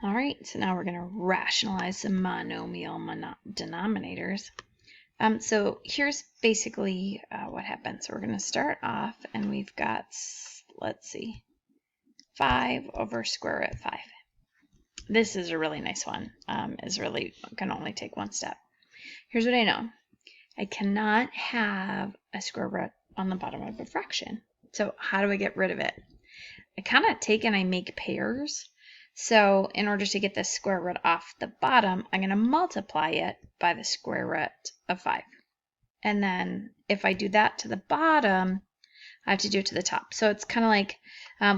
All right, so now we're going to rationalize some monomial denominators. So here's basically what happens. So we're going to start off, and we've got, let's see, 5 over square root 5. This is a really nice one. Is really can only take one step. Here's what I know. I cannot have a square root on the bottom of a fraction. So how do I get rid of it? I kind of take and I make pairs. So in order to get the square root off the bottom, I'm going to multiply it by the square root of 5. And then if I do that to the bottom, I have to do it to the top. So it's kind of like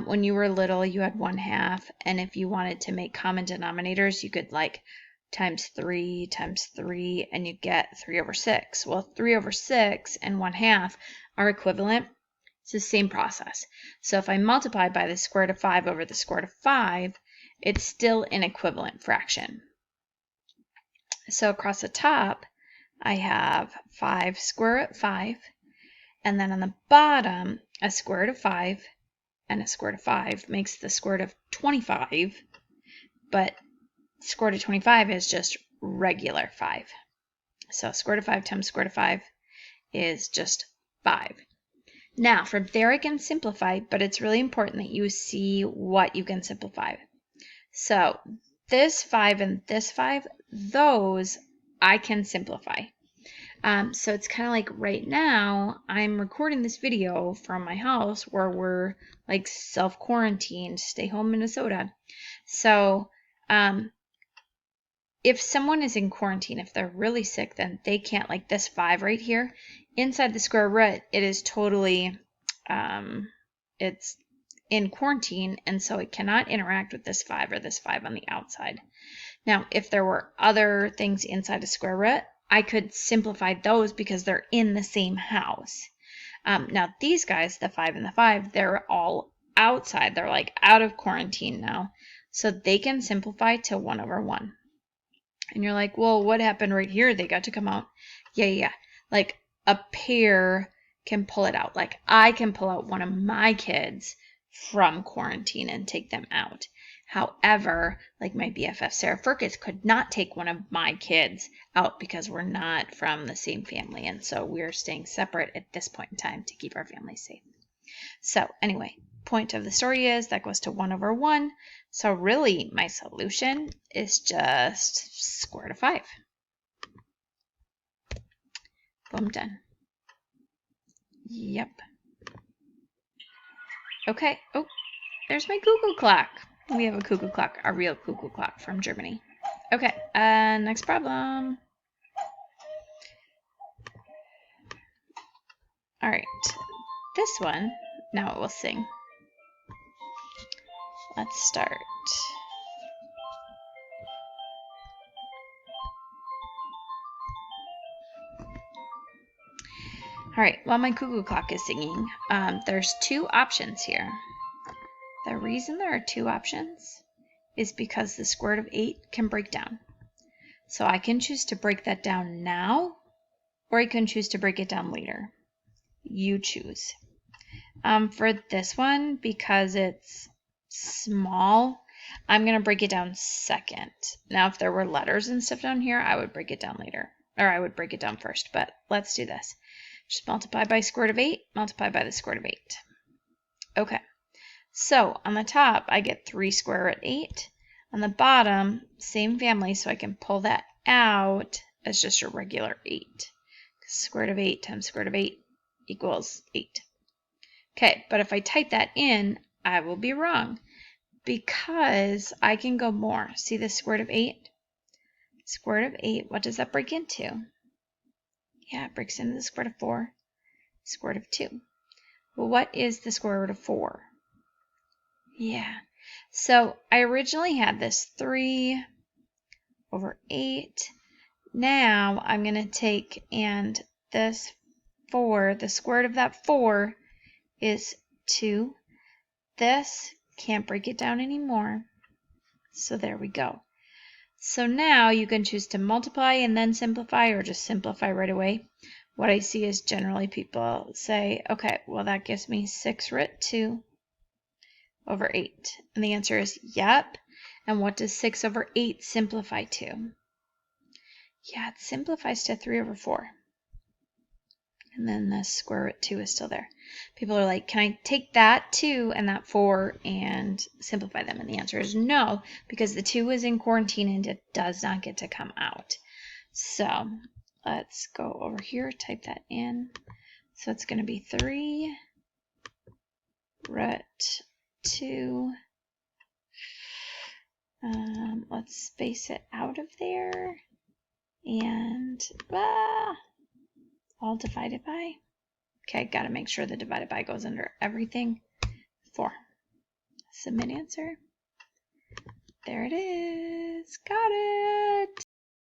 when you were little, you had 1/2. And if you wanted to make common denominators, you could like times 3 times 3, and you get 3 over 6. Well, 3 over 6 and 1/2 are equivalent. It's the same process. So if I multiply by the square root of 5 over the square root of 5, it's still an equivalent fraction. So across the top, I have 5 square root of 5, and then on the bottom, a square root of 5 and a square root of 5 makes the square root of 25, but square root of 25 is just regular 5. So square root of 5 times square root of 5 is just 5. Now, from there I can simplify, but it's really important that you see what you can simplify. So this 5 and this 5, those I can simplify. So it's kind of like right now, I'm recording this video from my house where we're like self-quarantined, stay home Minnesota. So if someone is in quarantine, if they're really sick, then they can't, like this 5 right here, inside the square root, it is totally, it's in quarantine, and so it cannot interact with this 5 or this 5 on the outside. Now, if there were other things inside a square root, I could simplify those because they're in the same house. Now, these guys, the 5 and the 5, they're all outside. They're like out of quarantine now, so they can simplify to 1 over 1. And you're like, well, what happened right here? They got to come out. Yeah. Like a pair can pull it out. Like I can pull out one of my kids from quarantine and take them out. However, like my BFF Sarah Furkes could not take one of my kids out because we're not from the same family. And so we're staying separate at this point in time to keep our family safe. So anyway, point of the story is that goes to 1 over 1. So really my solution is just square root of 5. Boom, done. Yep. Okay. Oh, there's my cuckoo clock. We have a cuckoo clock, a real cuckoo clock from Germany. Okay, next problem. All right, this one, now it will sing. Let's start. All right, while my cuckoo clock is singing, there's 2 options here. The reason there are 2 options is because the square root of 8 can break down. So I can choose to break that down now, or I can choose to break it down later. You choose. For this one, because it's small, I'm going to break it down second. Now, if there were letters and stuff down here, I would break it down later. Or I would break it down first, but let's do this. Just multiply by square root of 8, multiply by the square root of 8. Okay, so on the top, I get 3 square root 8. On the bottom, same family, so I can pull that out as just a regular 8. Square root of 8 times square root of 8 equals 8. Okay, but if I type that in, I will be wrong because I can go more. See the square root of 8? Square root of 8, what does that break into? Yeah, it breaks into the square root of 4, square root of 2. Well, what is the square root of 4? Yeah, so I originally had this 3 over 8. Now I'm going to take and this 4, the square root of that 4 is 2. This can't break it down anymore. So there we go. So now you can choose to multiply and then simplify or just simplify right away. What I see is generally people say, okay, well that gives me 6 root 2 over 8. And the answer is yep. And what does 6 over 8 simplify to? Yeah, it simplifies to 3 over 4. And then the square root 2 is still there. People are like, can I take that 2 and that 4 and simplify them? And the answer is no, because the 2 is in quarantine and it does not get to come out. So let's go over here, type that in. So it's going to be 3 root 2. Let's space it out of there. And all divided by. Okay, got to make sure the divided by goes under everything. 4. Submit answer. There it is. Got it.